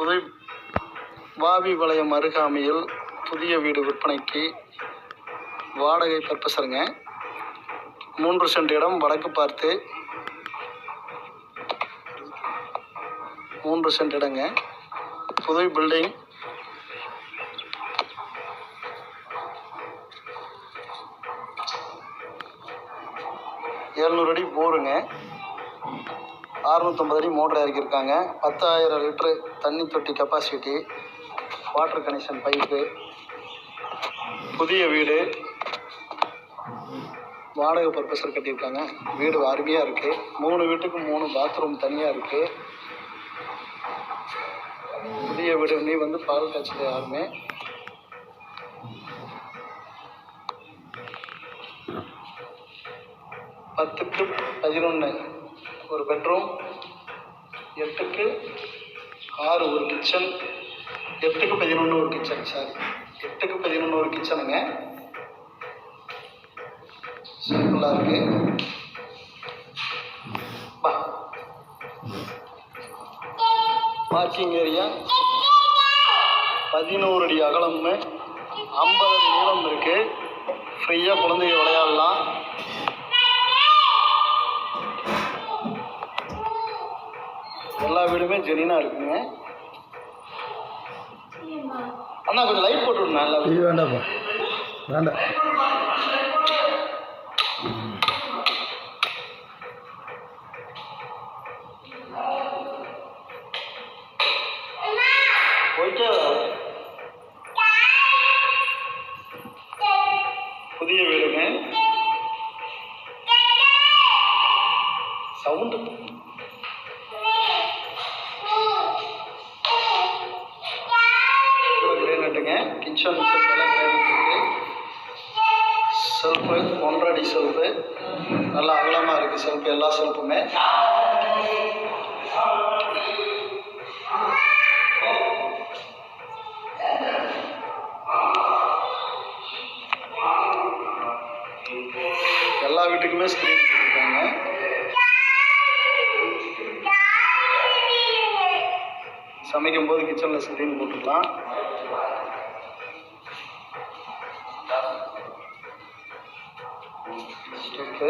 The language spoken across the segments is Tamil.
புதை வாவிபாளையம் அருகாமையில் புதிய வீடு விற்பனைக்கு வாடகை பர்பஸருங்க. 3 சென்ட் இடம் வடக்கு பார்த்து 3 சென்ட் இடங்க. புது பில்டிங். $700 அடி போருங்க. 650 அடி மோட்டர் இறக்கியிருக்காங்க. 10,000 லிட்டரு தண்ணி தொட்டி கெப்பாசிட்டி. Water connection pipe. புதிய வீடு வாடகை பர்பஸர் கட்டியிருக்காங்க. வீடு அருமையாக இருக்குது. 3 வீட்டுக்கு 3 பாத்ரூம் தனியாக இருக்குது. புதிய வீடு நீ வந்து பால் காய்ச்சல் யாருமே. பத்துக்கு 11 ஒரு பெட்ரூம், 8க்கு 6 ஒரு கிச்சன், 8க்கு 11 ஒரு கிச்சன். சாரி, 8க்கு 11 ஒரு கிச்சனுங்க. சிம்பிளாக இருக்கு. பார்க்கிங் ஏரியா 11 அடி அகலம்னு 50 அடி நீளம் இருக்கு. ஃப்ரீயாக குழந்தைங்க விளையாடலாம். எல்லா வீடுமே ஜெனினாக இருக்குங்க. அண்ணா கொஞ்சம் லைட் போட்டு விடுண்ணா. எல்லா வீடு வேண்டாம்ப்பா, வேண்டாம். போயிட்டே புதிய வீடுங்க. சவுண்டு கிரேனட்டுங்க. கிச்சன் செட்டெல்லாம் கிரேனட் இருக்கு. செல்ஃபு 1.5 அடி செல்ஃபு. நல்லா அகலமாக இருக்குது செல்ஃபு. எல்லா செல்ஃபுமே எல்லா வீட்டுக்குமே ஸ்க்ரீன் போட்டிருக்காங்க. சமைக்கும் போது கிச்சனில் ஸ்க்ரீன் போட்டுக்கலாம். Step,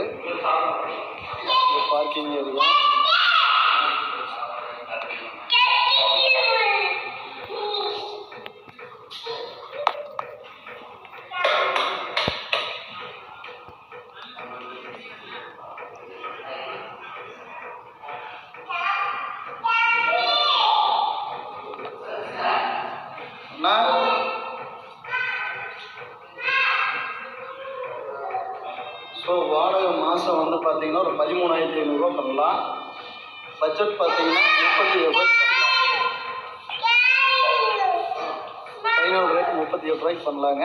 parking area. ஸோ வாடகை மாதம் வந்து பார்த்தீங்கன்னா ஒரு 13,500 பண்ணலாம். பட்ஜெட் பார்த்தீங்கன்னா 37 பண்ணலாம். ஃபைனல் ரேட் 37 பண்ணலாங்க.